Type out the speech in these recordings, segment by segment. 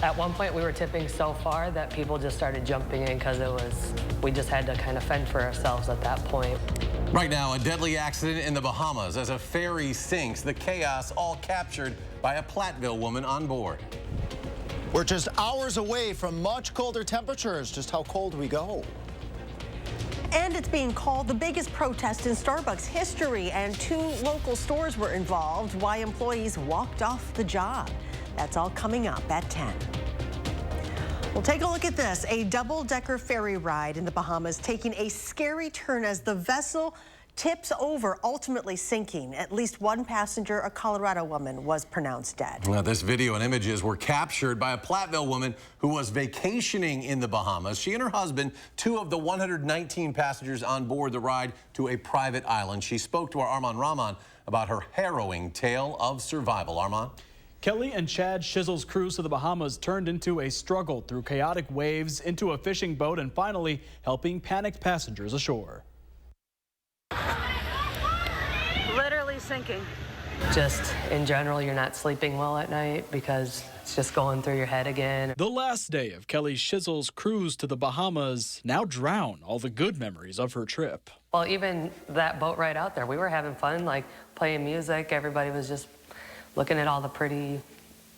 At one point, we were tipping so far that people just started jumping in because we just had to kind of fend for ourselves at that point. Right now, a deadly accident in the Bahamas as a ferry sinks. The chaos all captured by a Platteville woman on board. We're just hours away from much colder temperatures. Just how cold we go. And it's being called the biggest protest in Starbucks history, and 2 local stores were involved. Why employees walked off the job. That's all coming up at 10. Well, take a look at this. A double-decker ferry ride in the Bahamas taking a scary turn as the vessel tips over, ultimately sinking. At least 1 passenger, a Colorado woman, was pronounced dead. Now, this video and images were captured by a Platteville woman who was vacationing in the Bahamas. She and her husband, 2 of the 119 passengers on board the ride to a private island. She spoke to our Armand Rahman about her harrowing tale of survival. Armand? Kelly and Chad Shizzle's cruise to the Bahamas turned into a struggle through chaotic waves, into a fishing boat, and finally helping panicked passengers ashore. Literally sinking. Just in general, you're not sleeping well at night because it's just going through your head again. The last day of Kelly Shizzle's cruise to the Bahamas now drown all the good memories of her trip. Well, even that boat ride out there, we were having fun, like playing music. Everybody was just looking at all the pretty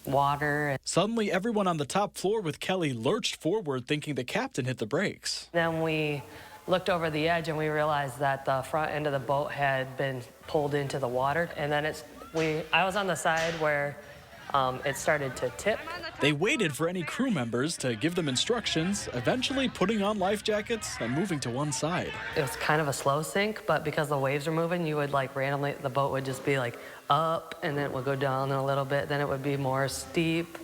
water. Suddenly, everyone on the top floor with Kelly lurched forward, thinking the captain hit the brakes. Then we looked over the edge and we realized that the front end of the boat had been pulled into the water. And then I was on the side where it started to tip. They waited for any crew members to give them instructions, eventually putting on life jackets and moving to one side. It was kind of a slow sink, but because the waves were moving, you would like randomly, the boat would just be like up and then it would go down a little bit, then it would be more steep.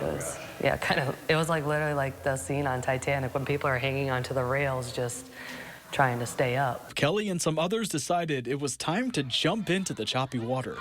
It was, yeah, it was like literally like the scene on Titanic when people are hanging onto the rails just trying to stay up. Kelly and some others decided it was time to jump into the choppy water.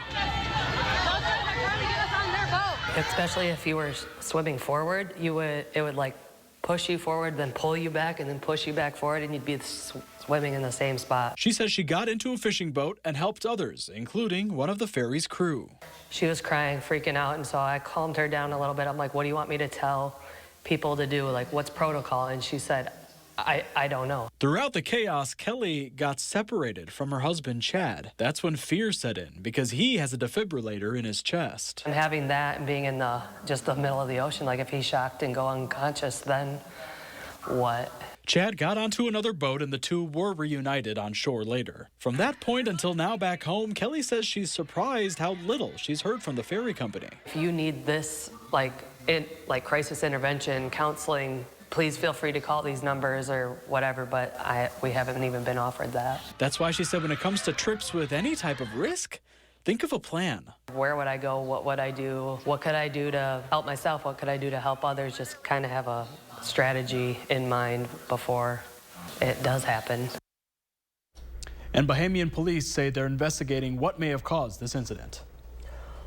Especially if you were swimming forward, it would like push you forward, then pull you back, and then push you back forward, and you'd be swimming in the same spot. She says she got into a fishing boat and helped others, including one of the ferry's crew. She was crying, freaking out, and so I calmed her down a little bit. I'm like, what do you want me to tell people to do? Like, what's protocol? And she said, I don't know. Throughout the chaos, Kelly got separated from her husband, Chad. That's when fear set in because he has a defibrillator in his chest. And having that and being in just the middle of the ocean, like if he's shocked and go unconscious, then what? Chad got onto another boat and the 2 were reunited on shore later. From that point until now back home, Kelly says she's surprised how little she's heard from the ferry company. If you need this, like crisis intervention, counseling, please feel free to call these numbers or whatever, but we haven't even been offered that. That's why she said when it comes to trips with any type of risk, think of a plan. Where would I go? What would I do? What could I do to help myself? What could I do to help others? Just kind of have a strategy in mind before it does happen. And Bahamian police say they're investigating what may have caused this incident.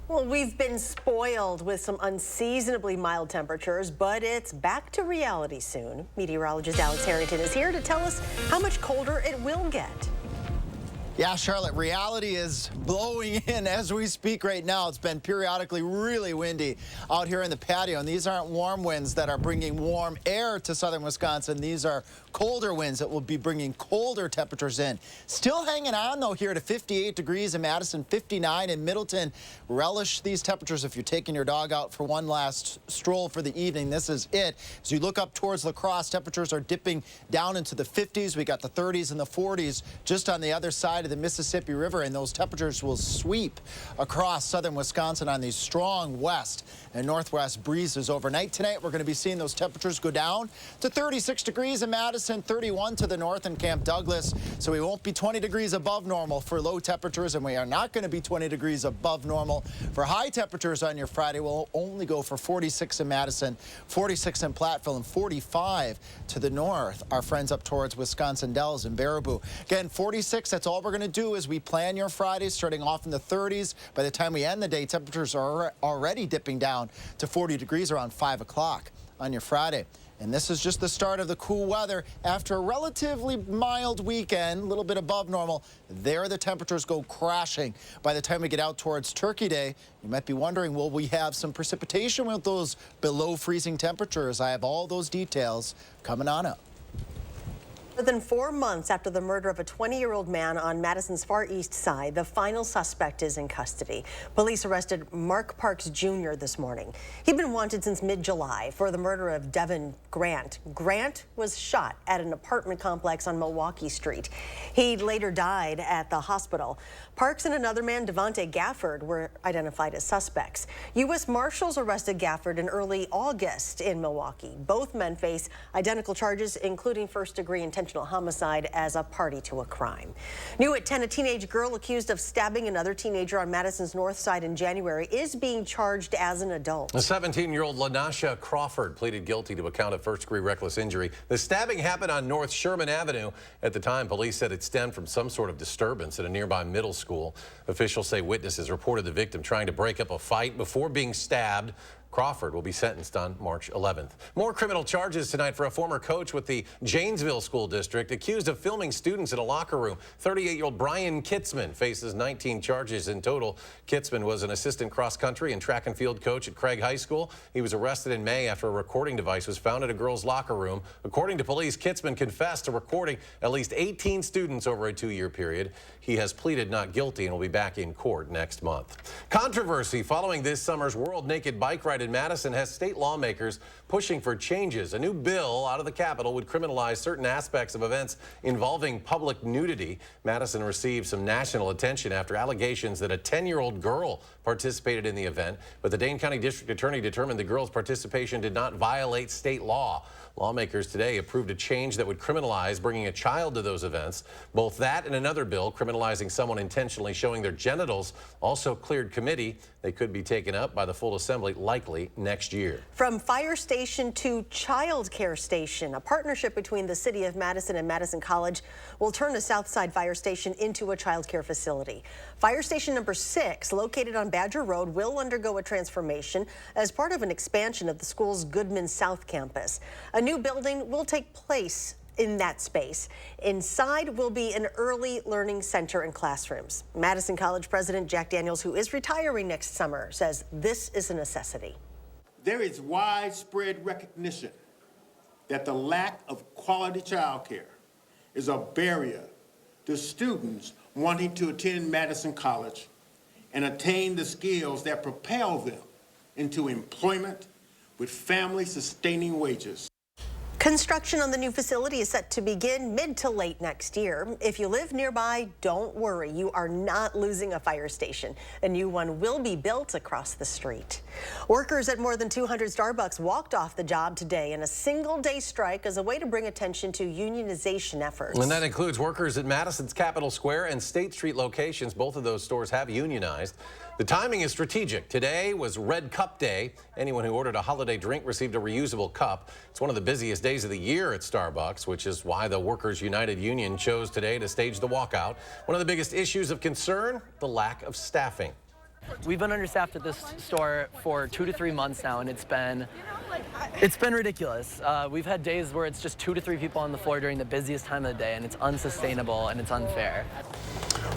Well, we've been spoiled with some unseasonably mild temperatures, but it's back to reality soon. Meteorologist Alex Harrington is here to tell us how much colder it will get. Yeah, Charlotte, reality is blowing in as we speak right now. It's been periodically really windy out here in the patio, and these aren't warm winds that are bringing warm air to southern Wisconsin. These are colder winds that will be bringing colder temperatures in. Still hanging on, though, here to 58 degrees in Madison, 59 in Middleton. Relish these temperatures if you're taking your dog out for one last stroll for the evening. This is it. As you look up towards La Crosse, temperatures are dipping down into the 50s. We got the 30s and the 40s just on the other side of the Mississippi River, and those temperatures will sweep across southern Wisconsin on these strong west and northwest breezes overnight. Tonight, we're going to be seeing those temperatures go down to 36 degrees in Madison, 31 to the north in Camp Douglas. So we won't be 20 degrees above normal for low temperatures, and we are not going to be 20 degrees above normal for high temperatures on your Friday. We'll only go for 46 in Madison, 46 in Platteville, and 45 to the north. Our friends up towards Wisconsin Dells and Baraboo. Again, 46, that's all we're going to do as we plan your Fridays, starting off in the 30s. By the time we end the day, temperatures are already dipping down to 40 degrees around 5 o'clock. on your Friday. And this is just the start of the cool weather. After a relatively mild weekend, a little bit above normal, there the temperatures go crashing. By the time we get out towards Turkey Day, you might be wondering, will we have some precipitation with those below freezing temperatures? I have all those details coming on up. More than 4 months after the murder of a 20-year-old man on Madison's Far East Side, the final suspect is in custody. Police arrested Mark Parks Jr. this morning. He'd been wanted since mid-July for the murder of Devin Grant. Grant was shot at an apartment complex on Milwaukee Street. He later died at the hospital. Parks and another man, Devontae Gafford, were identified as suspects. U.S. Marshals arrested Gafford in early August in Milwaukee. Both men face identical charges, including first-degree intentional homicide as a party to a crime. New at 10, a teenage girl accused of stabbing another teenager on Madison's North Side in January is being charged as an adult. A 17-year-old LaNasha Crawford pleaded guilty to a count of first-degree reckless injury. The stabbing happened on North Sherman Avenue. At the time, police said it stemmed from some sort of disturbance at a nearby middle school. Officials say witnesses reported the victim trying to break up a fight before being stabbed. Crawford will be sentenced on March 11th. More criminal charges tonight for a former coach with the Janesville School District accused of filming students in a locker room. 38-year-old Brian Kitzman faces 19 charges in total. Kitzman was an assistant cross-country and track and field coach at Craig High School. He was arrested in May after a recording device was found in a girl's locker room. According to police, Kitzman confessed to recording at least 18 students over a 2-year period. He has pleaded not guilty and will be back in court next month. Controversy following this summer's World Naked Bike Ride in Madison has state lawmakers pushing for changes. A new bill out of the Capitol would criminalize certain aspects of events involving public nudity. Madison received some national attention after allegations that a 10-year-old girl participated in the event, but the Dane County District Attorney determined the girl's participation did not violate state law. Lawmakers today approved a change that would criminalize bringing a child to those events. Both that and another bill criminalizing someone intentionally showing their genitals also cleared committee. They could be taken up by the full assembly likely next year. From fire station to child care station, a partnership between the city of Madison and Madison College will turn the Southside Fire Station into a child care facility. Fire station number 6, located on Badger Road, will undergo a transformation as part of an expansion of the school's Goodman South campus. A new building will take place in that space. Inside will be an early learning center and classrooms. Madison College President Jack Daniels, who is retiring next summer, says this is a necessity. There is widespread recognition that the lack of quality childcare is a barrier to students wanting to attend Madison College and attain the skills that propel them into employment with family-sustaining wages. Construction on the new facility is set to begin mid to late next year. If you live nearby, don't worry. You are not losing a fire station. A new one will be built across the street. Workers at more than 200 Starbucks walked off the job today in a single-day strike as a way to bring attention to unionization efforts. And that includes workers at Madison's Capitol Square and State Street locations. Both of those stores have unionized. The timing is strategic. Today was Red Cup Day. Anyone who ordered a holiday drink received a reusable cup. It's one of the busiest days of the year at Starbucks, which is why the Workers United Union chose today to stage the walkout. One of the biggest issues of concern, the lack of staffing. We've been understaffed at this store for 2 to 3 months now, and it's been ridiculous. We've had days where it's just 2 to 3 people on the floor during the busiest time of the day, and it's unsustainable and it's unfair.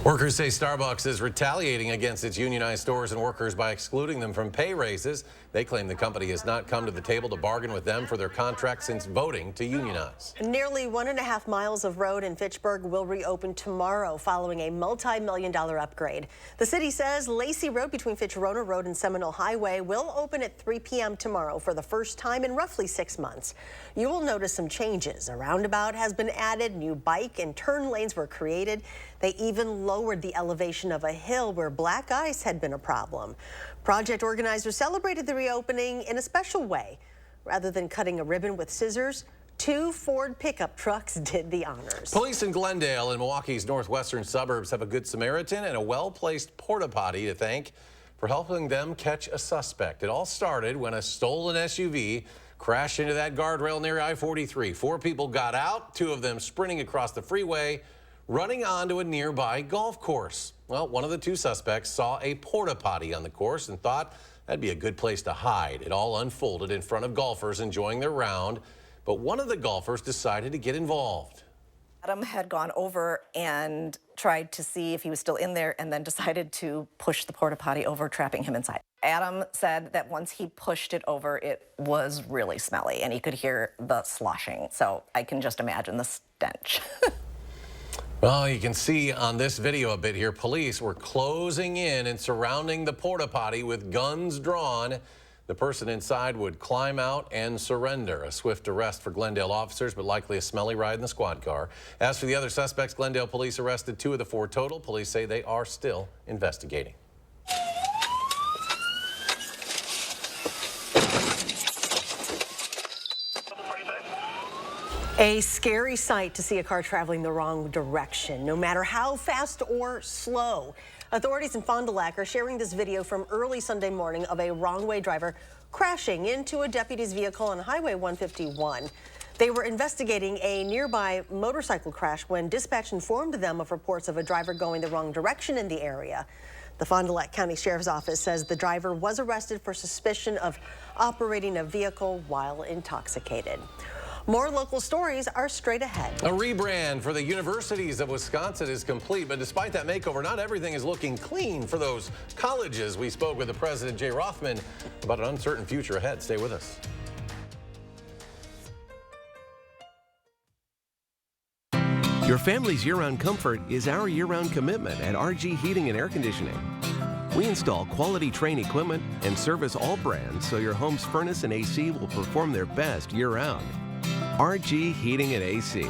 Workers say Starbucks is retaliating against its unionized stores and workers by excluding them from pay raises. They claim the company has not come to the table to bargain with them for their contract since voting to unionize. Nearly 1.5 miles of road in Fitchburg will reopen tomorrow following a multi-million-dollar upgrade. The city says Lacey Road between Fitcherona Road and Seminole Highway will open at 3 p.m. tomorrow for the first time in roughly 6 months. You will notice some changes. A roundabout has been added, new bike and turn lanes were created. They even lowered the elevation of a hill where black ice had been a problem. Project organizers celebrated the reopening in a special way. Rather than cutting a ribbon with scissors, 2 Ford pickup trucks did the honors. Police in Glendale and Milwaukee's northwestern suburbs have a Good Samaritan and a well-placed porta potty to thank for helping them catch a suspect. It all started when a stolen SUV crashed into that guardrail near I-43. 4 people got out, 2 of them sprinting across the freeway, running onto a nearby golf course. Well, one of the 2 suspects saw a porta potty on the course and thought That'd be a good place to hide. It all unfolded in front of golfers enjoying their round, but one of the golfers decided to get involved. Adam had gone over and tried to see if he was still in there and then decided to push the porta potty over, trapping him inside. Adam said that once he pushed it over, it was really smelly and he could hear the sloshing. So I can just imagine the stench. Well, you can see on this video a bit here, police were closing in and surrounding the porta potty with guns drawn. The person inside would climb out and surrender. A swift arrest for Glendale officers, but likely a smelly ride in the squad car. As for the other suspects, Glendale police arrested 2 of the 4 total. Police say they are still investigating. A scary sight to see a car traveling the wrong direction, no matter how fast or slow. Authorities in Fond du Lac are sharing this video from early Sunday morning of a wrong-way driver crashing into a deputy's vehicle on Highway 151. They were investigating a nearby motorcycle crash when dispatch informed them of reports of a driver going the wrong direction in the area. The Fond du Lac County Sheriff's Office says the driver was arrested for suspicion of operating a vehicle while intoxicated. More local stories are straight ahead. A rebrand for the universities of Wisconsin is complete, but despite that makeover, not everything is looking clean for those colleges. We spoke with the president, Jay Rothman, about an uncertain future ahead. Stay with us. Your family's year-round comfort is our year-round commitment at RG Heating and Air Conditioning. We install quality Trane equipment and service all brands so your home's furnace and AC will perform their best year-round. RG Heating and AC.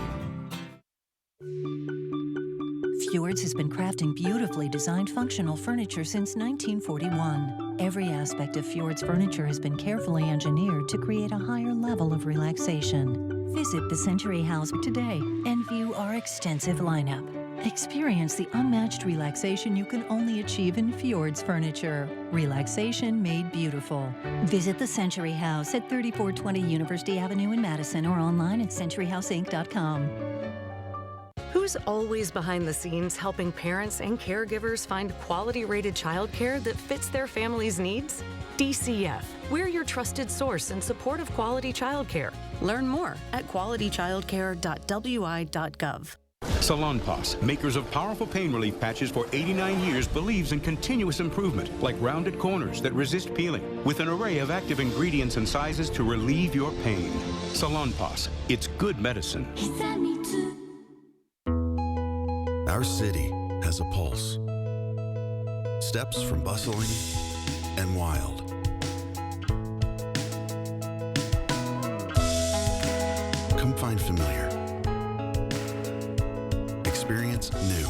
Fjords has been crafting beautifully designed functional furniture since 1941. Every aspect of Fjord's furniture has been carefully engineered to create a higher level of relaxation. Visit the Century House today and view our extensive lineup. Experience the unmatched relaxation you can only achieve in Fjord's furniture. Relaxation made beautiful. Visit the Century House at 3420 University Avenue in Madison or online at centuryhouseinc.com. Who's always behind the scenes helping parents and caregivers find quality-rated childcare that fits their family's needs? DCF. We're your trusted source in support of quality childcare. Learn more at qualitychildcare.wi.gov. Salonpas, makers of powerful pain relief patches for 89 years, believes in continuous improvement, like rounded corners that resist peeling, with an array of active ingredients and sizes to relieve your pain. Salonpas, it's good medicine. Our city has a pulse. Steps from bustling and wild. Come find familiar. Experience new.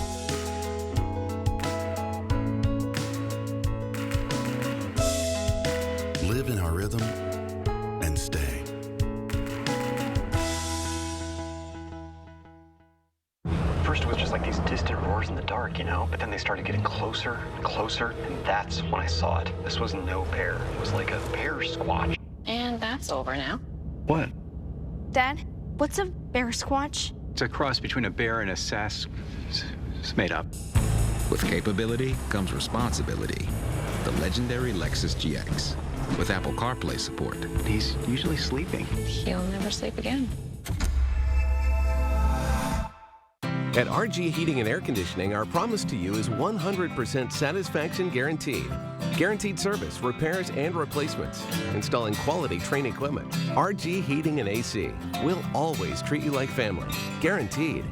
Live in our rhythm and stay. First it was just like these distant roars in the dark, you know, but then they started getting closer and closer, and that's when I saw it. This was no bear. It was like a bear squatch. And that's over now. What? Dad, what's a bear squatch? It's a cross between a bear and a sass. It's made up. With capability comes responsibility. The legendary Lexus GX. With Apple CarPlay support. He's usually sleeping. He'll never sleep again. At RG Heating and Air Conditioning, our promise to you is 100% satisfaction guaranteed. Guaranteed service, repairs, and replacements. Installing quality Trane equipment. RG Heating and AC. We'll always treat you like family. Guaranteed.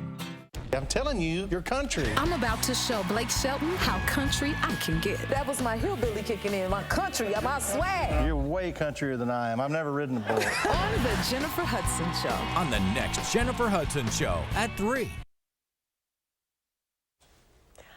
I'm telling you, you're country. I'm about to show Blake Shelton how country I can get. That was my hillbilly kicking in, my country, my swag. You're way countryer than I am. I've never ridden a bull. On the Jennifer Hudson Show. On the next Jennifer Hudson Show at 3.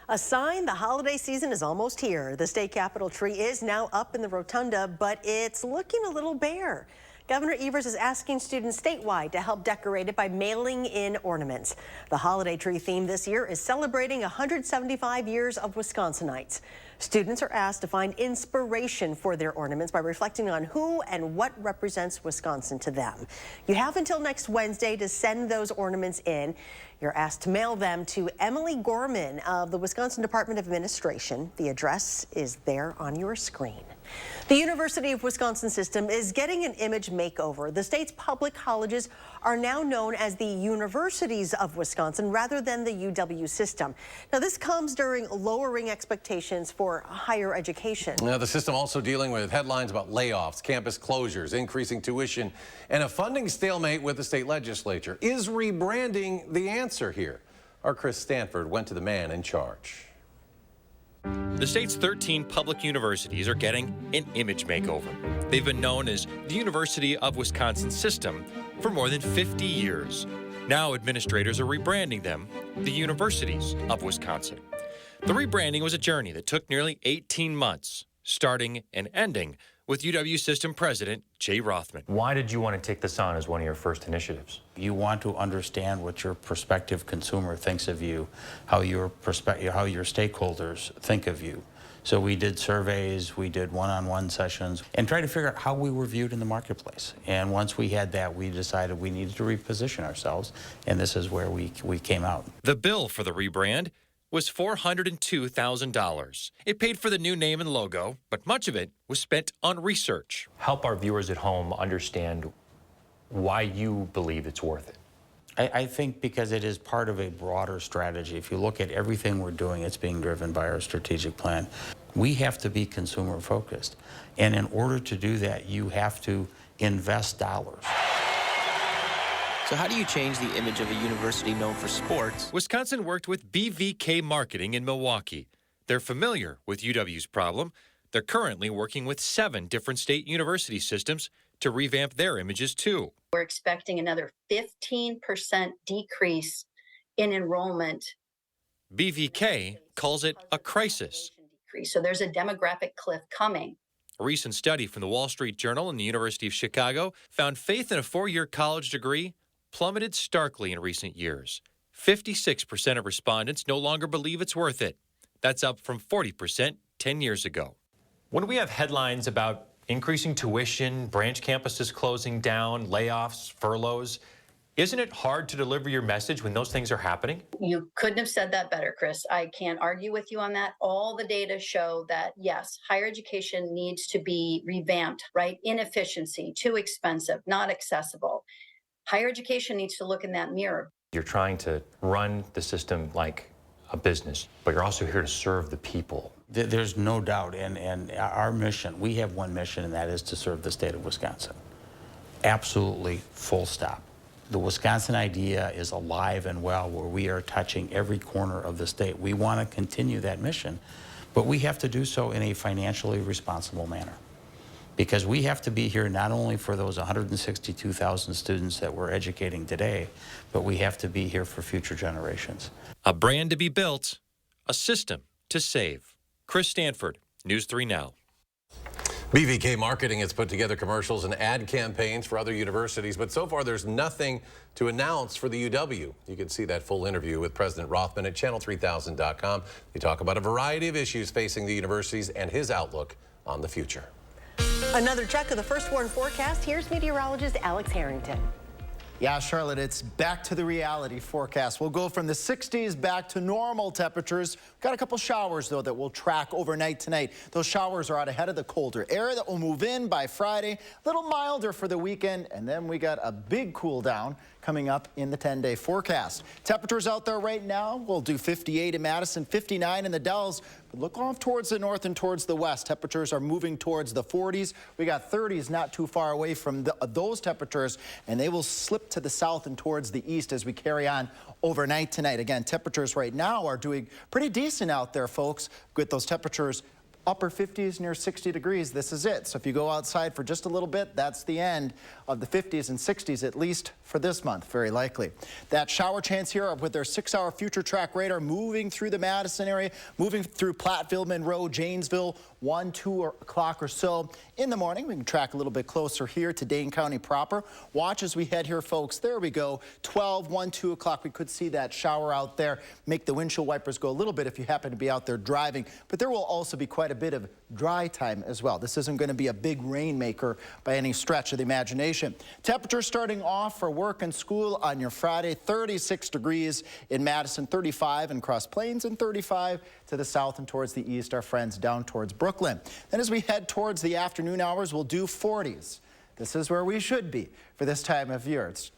A sign the holiday season is almost here. The state capitol tree is now up in the rotunda, but it's looking a little bare. Governor Evers is asking students statewide to help decorate it by mailing in ornaments. The holiday tree theme this year is celebrating 175 years of Wisconsinites. Students are asked to find inspiration for their ornaments by reflecting on who and what represents Wisconsin to them. You have until next Wednesday to send those ornaments in. You're asked to mail them to Emily Gorman of the Wisconsin Department of Administration. The address is there on your screen. The University of Wisconsin system is getting an image makeover. The state's public colleges are now known as the Universities of Wisconsin rather than the UW system. Now, this comes during lowering expectations for higher education. Now, the system also dealing with headlines about layoffs, campus closures, increasing tuition, and a funding stalemate with the state legislature. Is rebranding the answer here? Our Chris Stanford went to the man in charge. The state's 13 public universities are getting an image makeover. They've been known as the University of Wisconsin system for more than 50 years. Now administrators are rebranding them the Universities of Wisconsin. The rebranding was a journey that took nearly 18 months, starting and ending with UW System President Jay Rothman. Why did you want to take this on as one of your first initiatives? You want to understand what your prospective consumer thinks of you, how your stakeholders think of you. So we did surveys, we did one-on-one sessions, and tried to figure out how we were viewed in the marketplace. And once we had that, we decided we needed to reposition ourselves, and this is where we came out. The bill for the rebrand was $402,000. It paid for the new name and logo, but much of it was spent on research. Help our viewers at home understand why you believe it's worth it. I think because it is part of a broader strategy. If you look at everything we're doing, it's being driven by our strategic plan. We have to be consumer focused. And in order to do that, you have to invest dollars. So how do you change the image of a university known for sports? Wisconsin worked with BVK Marketing in Milwaukee. They're familiar with UW's problem. They're currently working with 7 different state university systems to revamp their images too. We're expecting another 15% decrease in enrollment. BVK calls it a crisis. So there's a demographic cliff coming. A recent study from the Wall Street Journal and the University of Chicago found faith in a 4-year college degree plummeted starkly in recent years. 56% of respondents no longer believe it's worth it. That's up from 40% 10 years ago. When we have headlines about increasing tuition, branch campuses closing down, layoffs, furloughs, isn't it hard to deliver your message when those things are happening? You couldn't have said that better, Chris. I can't argue with you on that. All the data show that, yes, higher education needs to be revamped, right? Inefficiency, too expensive, not accessible. Higher education needs to look in that mirror. You're trying to run the system like a business, but you're also here to serve the people. There's no doubt, and our mission, we have one mission, and that is to serve the state of Wisconsin. Absolutely, full stop. The Wisconsin idea is alive and well, where we are touching every corner of the state. We want to continue that mission, but we have to do so in a financially responsible manner. Because we have to be here not only for those 162,000 students that we're educating today, but we have to be here for future generations. A brand to be built, a system to save. Chris Stanford, News 3 Now. BVK Marketing has put together commercials and ad campaigns for other universities, but so far there's nothing to announce for the UW. You can see that full interview with President Rothman at channel3000.com. They talk about a variety of issues facing the universities and his outlook on the future. Another check of the first warn forecast. Here's meteorologist Alex Harrington. Yeah, Charlotte, it's back to the reality forecast. We'll go from the 60s back to normal temperatures. Got a couple showers, though, that will track overnight tonight. Those showers are out ahead of the colder air that will move in by Friday. A little milder for the weekend, and then we got a big cool down coming up in the 10-day forecast. Temperatures out there right now, we'll do 58 in Madison, 59 in the Dells. But look off towards the north and towards the west. Temperatures are moving towards the 40s. We got 30s not too far away from those temperatures, and they will slip to the south and towards the east as we carry on overnight tonight. Again, temperatures right now are doing pretty decent out there, folks. With those temperatures upper 50s, near 60 degrees, this is it. So if you go outside for just a little bit, that's the end of the 50s and 60s, at least for this month, very likely. That shower chance here with their 6-hour future track radar moving through the Madison area, moving through Platteville, Monroe, Janesville, 1, 2 o'clock or so in the morning. We can track a little bit closer here to Dane County proper. Watch as we head here, folks. There we go. 12, 1, 2 o'clock. We could see that shower out there. Make the windshield wipers go a little bit if you happen to be out there driving. But there will also be quite a bit of dry time as well. This isn't going to be a big rainmaker by any stretch of the imagination. Temperatures starting off for work and school on your Friday, 36 degrees in Madison, 35 in Cross Plains, and 35 to the south and towards the east, our friends down towards Brooklyn. Then as we head towards the afternoon hours, we'll do 40s. This is where we should be for this time of year. It's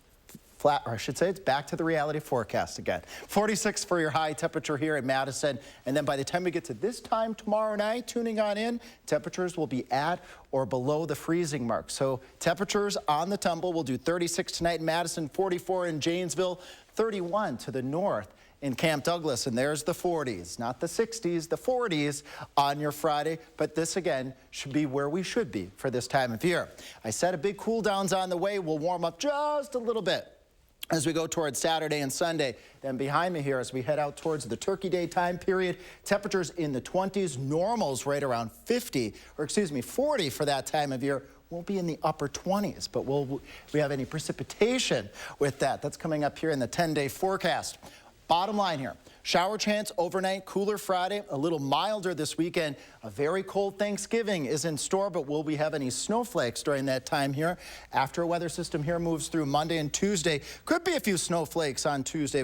flat, or I should say it's back to the reality forecast again. 46 for your high temperature here in Madison. And then by the time we get to this time tomorrow night, tuning on in, temperatures will be at or below the freezing mark. So temperatures on the tumble. We'll do 36 tonight in Madison, 44 in Janesville, 31 to the north in Camp Douglas, and there's the 40s, not the 60s, the 40s on your Friday, but this again should be where we should be for this time of year. I said a big cool down's on the way. We'll warm up just a little bit as we go towards Saturday and Sunday. Then behind me here, as we head out towards the Turkey Day time period, temperatures in the 20s, normals right around 40 for that time of year. Won't be in the upper 20s, but we have any precipitation with that. That's coming up here in the 10-day forecast. Bottom line here, shower chance overnight, cooler Friday, a little milder this weekend. A very cold Thanksgiving is in store, but will we have any snowflakes during that time here? After a weather system here moves through Monday and Tuesday, could be a few snowflakes on Tuesday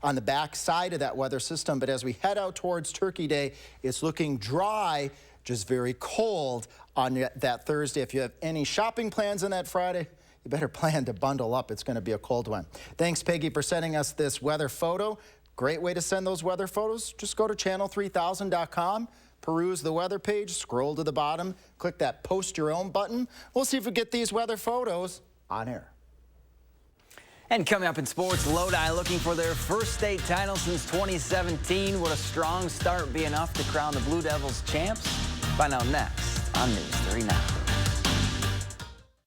on the back side of that weather system, but as we head out towards Turkey Day, it's looking dry, just very cold on that Thursday. If you have any shopping plans on that Friday, you better plan to bundle up. It's going to be a cold one. Thanks, Peggy, for sending us this weather photo. Great way to send those weather photos. Just go to channel3000.com, peruse the weather page, scroll to the bottom, click that post your own button. We'll see if we get these weather photos on air. And coming up in sports, Lodi looking for their first state title since 2017. Would a strong start be enough to crown the Blue Devils champs? Find out next on News 3 Now.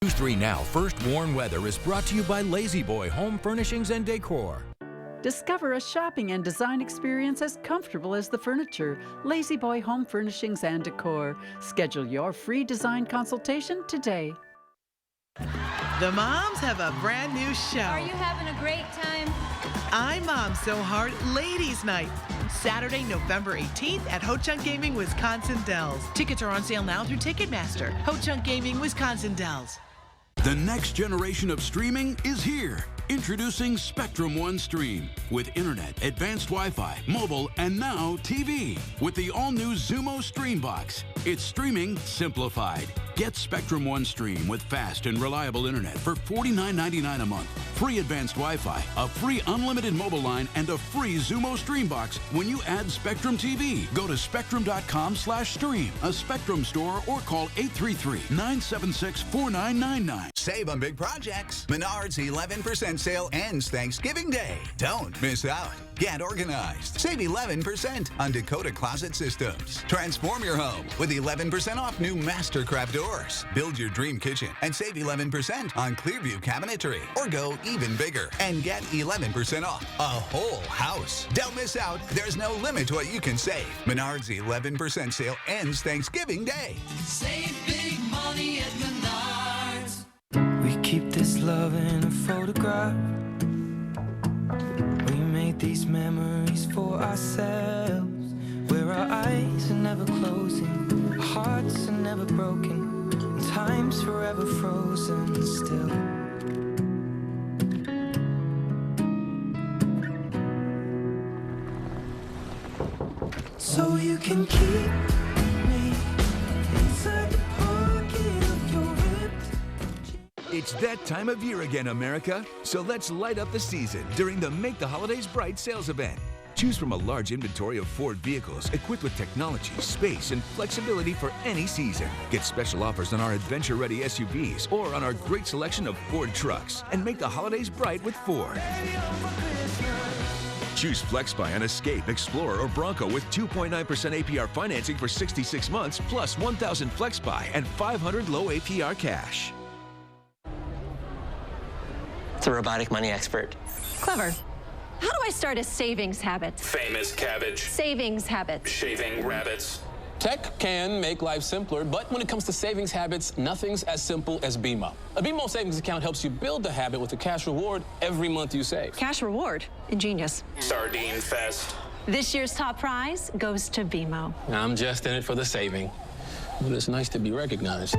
News 3 Now First Warn Weather is brought to you by Lazy Boy Home Furnishings and Decor. Discover a shopping and design experience as comfortable as the furniture. Lazy Boy Home Furnishings and Decor. Schedule your free design consultation today. The moms have a brand new show. Are you having a great time? I'm Mom So Hard Ladies Night. Saturday, November 18th at Ho Chunk Gaming, Wisconsin Dells. Tickets are on sale now through Ticketmaster. Ho Chunk Gaming, Wisconsin Dells. The next generation of streaming is here. Introducing Spectrum One Stream with internet, advanced Wi-Fi, mobile, and now TV with the all-new Xumo Stream Box. It's streaming simplified. Get Spectrum One Stream with fast and reliable internet for $49.99 a month, free advanced Wi-Fi, a free unlimited mobile line, and a free Xumo Stream Box when you add Spectrum TV. Go to spectrum.com/stream, a Spectrum store, or call 833-976-4999. Save on big projects. Menards 11% sale ends Thanksgiving Day. Don't miss out. Get organized. Save 11% on Dakota Closet Systems. Transform your home with 11% off new Mastercraft doors. Build your dream kitchen and save 11% on Clearview cabinetry. Or go even bigger and get 11% off a whole house. Don't miss out. There's no limit to what you can save. Menards 11% sale ends Thanksgiving Day. Save big money at Menards. We keep this love in a photograph. We made these memories for ourselves, where our eyes are never closing, our hearts are never broken, and time's forever frozen still. So you can keep me inside the pocket of your ripped. It's that time of year again, America. So let's light up the season during the Make the Holidays Bright sales event. Choose from a large inventory of Ford vehicles equipped with technology, space, and flexibility for any season. Get special offers on our adventure-ready SUVs or on our great selection of Ford trucks. And make the holidays bright with Ford. Choose FlexBuy on Escape, Explorer, or Bronco with 2.9% APR financing for 66 months, plus 1,000 FlexBuy and 500 low APR cash. It's a robotic money expert. Clever. How do I start a savings habit? Famous cabbage. Savings habit. Shaving rabbits. Tech can make life simpler, but when it comes to savings habits, nothing's as simple as BMO. A BMO savings account helps you build the habit with a cash reward every month you save. Cash reward? Ingenious. Sardine fest. This year's top prize goes to BMO. I'm just in it for the saving. but it's nice to be recognized.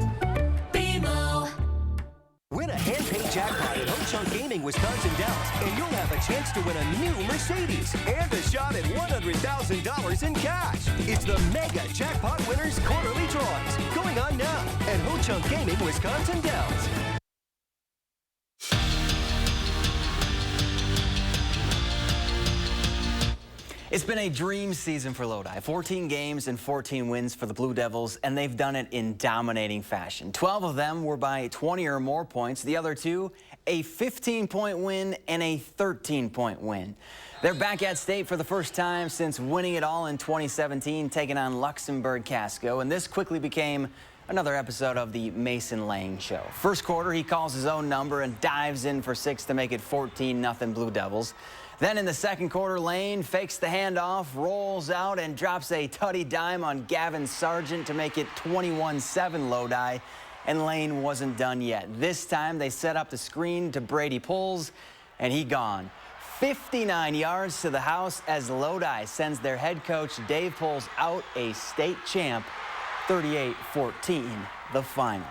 Win a hand-paid jackpot at Ho-Chunk Gaming Wisconsin Dells, and you'll have a chance to win a new Mercedes and a shot at $100,000 in cash. It's the Mega Jackpot Winners Quarterly Drawings, going on now at Ho-Chunk Gaming Wisconsin Dells. It's been a dream season for Lodi. 14 games and 14 wins for the Blue Devils, and they've done it in dominating fashion. 12 of them were by 20 or more points. The other two, a 15-point win and a 13-point win. They're back at state for the first time since winning it all in 2017, taking on Luxembourg Casco, and this quickly became another episode of the Mason Lang Show. First quarter, he calls his own number and dives in for 6 to make it 14-0 Blue Devils. Then in the second quarter, Lane fakes the handoff, rolls out, and drops a tutty dime on Gavin Sargent to make it 21-7 Lodi. And Lane wasn't done yet. This time, they set up the screen to Brady Pulls, and he gone. 59 yards to the house as Lodi sends their head coach Dave Pulls out, a state champ, 38-14, the final.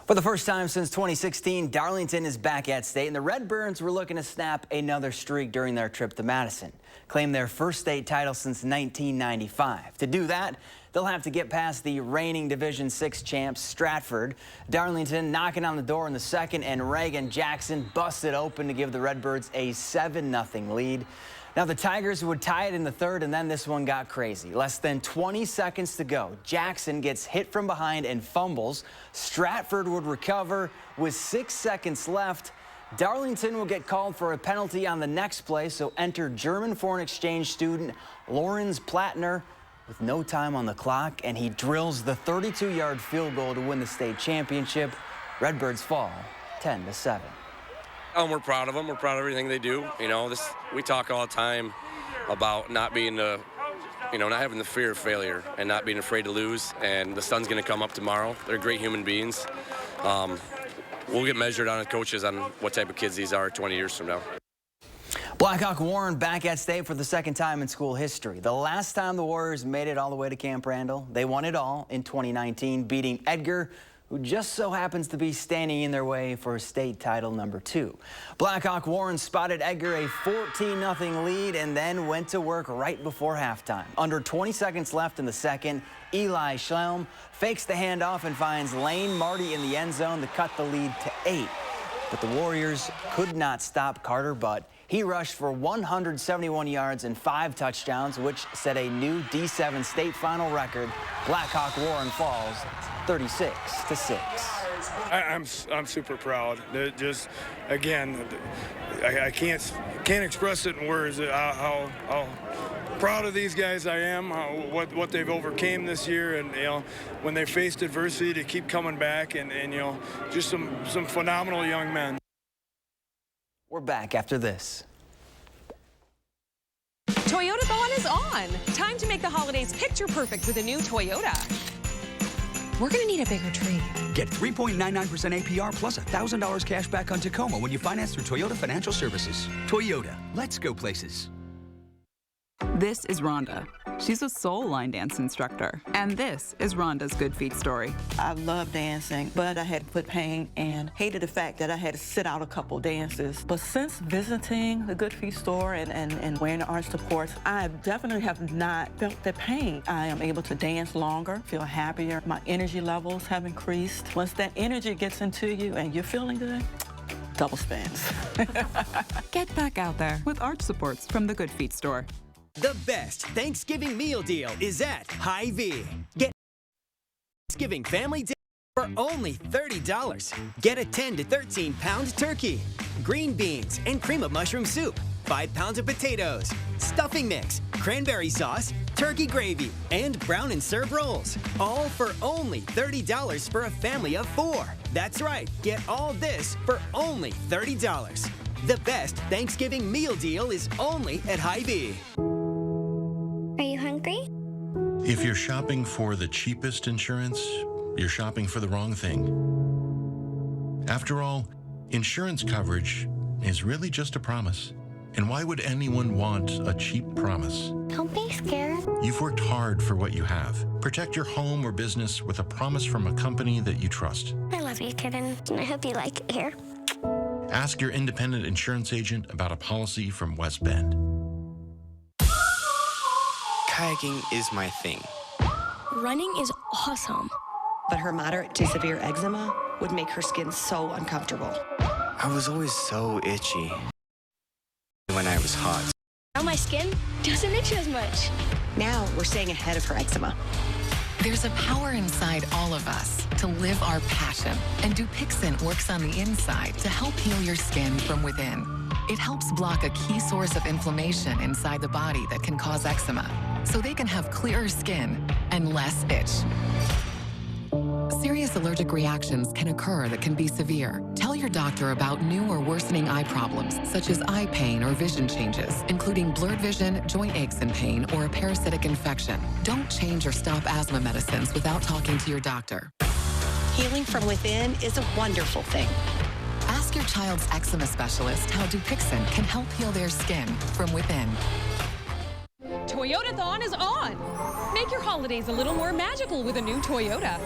For the first time since 2016, Darlington is back at state, and the Redbirds were looking to snap another streak during their trip to Madison, claim their first state title since 1995. To do that, they'll have to get past the reigning Division 6 champs, Stratford. Darlington knocking on the door in the second, and Reagan Jackson busted open to give the Redbirds a 7-0 lead. Now, the Tigers would tie it in the third, and then this one got crazy. Less than 20 seconds to go. Jackson gets hit from behind and fumbles. Stratford would recover with 6 seconds left. Darlington will get called for a penalty on the next play, so enter German foreign exchange student Lorenz Plattner with no time on the clock, and he drills the 32-yard field goal to win the state championship. Redbirds fall 10-7. We're proud of them. We're proud of everything they do. You know, we talk all the time about not being not having the fear of failure and not being afraid to lose. And the sun's going to come up tomorrow. They're great human beings. We'll get measured on as coaches on what type of kids these are 20 years from now. Blackhawk Warren back at state for the second time in school history. The last time the Warriors made it all the way to Camp Randall, they won it all in 2019, beating Edgar, who just so happens to be standing in their way for state title number 2. Blackhawk Warren spotted Edgar a 14-0 lead and then went to work right before halftime. Under 20 seconds left in the second, Eli Schlem fakes the handoff and finds Lane Marty in the end zone to cut the lead to 8. But the Warriors could not stop Carter Butt. He rushed for 171 yards and 5 touchdowns, which set a new D7 state final record. Blackhawk Warren falls 36-6. I'm super proud. Just again, I can't express it in words how proud of these guys I am. What they've overcame this year, and when they faced adversity to keep coming back, and just some phenomenal young men. We're back after this. Toyota-thon is on. Time to make the holidays picture perfect with a new Toyota. We're going to need a bigger tree. Get 3.99% APR plus $1,000 cash back on Tacoma when you finance through Toyota Financial Services. Toyota, let's go places. This is Rhonda. She's a soul line dance instructor. And this is Rhonda's Good Feet story. I love dancing, but I had foot pain and hated the fact that I had to sit out a couple dances. But since visiting the Good Feet store and wearing the arch supports, I definitely have not felt the pain. I am able to dance longer, feel happier. My energy levels have increased. Once that energy gets into you and you're feeling good, double spins. Get back out there with arch supports from the Good Feet store. The best Thanksgiving meal deal is at Hy-Vee. Get Thanksgiving family dinner for only $30. Get a 10 to 13 pound turkey, green beans and cream of mushroom soup, 5 pounds of potatoes, stuffing mix, cranberry sauce, turkey gravy, and brown and serve rolls. All for only $30 for a family of 4. That's right, get all this for only $30. The best Thanksgiving meal deal is only at Hy-Vee. Are you hungry? If you're shopping for the cheapest insurance, you're shopping for the wrong thing. After all, insurance coverage is really just a promise. And why would anyone want a cheap promise? Don't be scared. You've worked hard for what you have. Protect your home or business with a promise from a company that you trust. I love you, kitten, and I hope you like it here. Ask your independent insurance agent about a policy from West Bend. Kayaking is my thing. Running is awesome. But her moderate to severe eczema would make her skin so uncomfortable. I was always so itchy when I was hot. Now my skin doesn't itch as much. Now we're staying ahead of her eczema. There's a power inside all of us to live our passion. And Dupixent works on the inside to help heal your skin from within. It helps block a key source of inflammation inside the body that can cause eczema, so they can have clearer skin and less itch. Serious allergic reactions can occur that can be severe. Tell your doctor about new or worsening eye problems, such as eye pain or vision changes, including blurred vision, joint aches and pain, or a parasitic infection. Don't change or stop asthma medicines without talking to your doctor. Healing from within is a wonderful thing. Ask your child's eczema specialist how Dupixent can help heal their skin from within. Toyotathon is on. Make your holidays a little more magical with a new Toyota.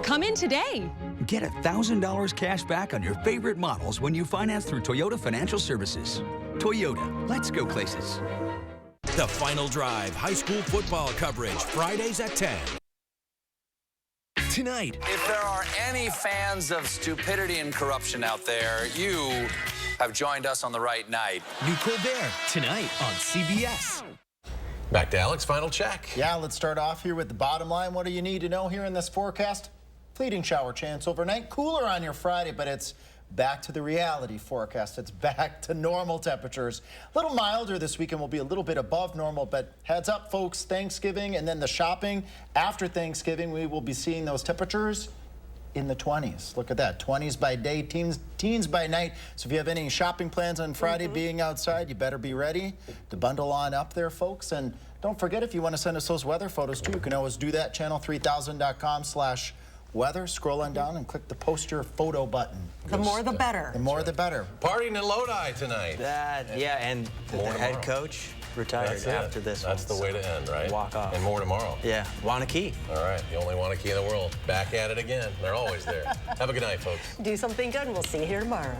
Come in today. Get $1,000 cash back on your favorite models when you finance through Toyota Financial Services. Toyota, let's go places. The Final Drive high school football coverage, Fridays at 10. Tonight. If there are any fans of stupidity and corruption out there, you have joined us on the right night. New Colbert, tonight on CBS. Back to Alex, final check. Yeah, let's start off here with the bottom line. What do you need to know here in this forecast? Fleeting shower chance overnight. Cooler on your Friday, but it's back to the reality forecast. It's back to normal temperatures. A little milder this weekend, will be a little bit above normal, but heads up, folks, Thanksgiving and then the shopping. After Thanksgiving, we will be seeing those temperatures in the 20s. Look at that, 20s by day, teens by night. So if you have any shopping plans on Friday, being outside, you better be ready to bundle on up there, folks. And don't forget, if you want to send us those weather photos too, you can always do that, channel3000.com/weather. Scroll on down and click the post your photo button. The more the better. The more the better. Partying in Lodi tonight. Yeah, and the head coach retired after this one. That's the way to end, right? Walk off. And more tomorrow. Yeah, Wanakee. All right, the only Wanakee in the world. Back at it again. They're always there. Have a good night, folks. Do something good and we'll see you here tomorrow.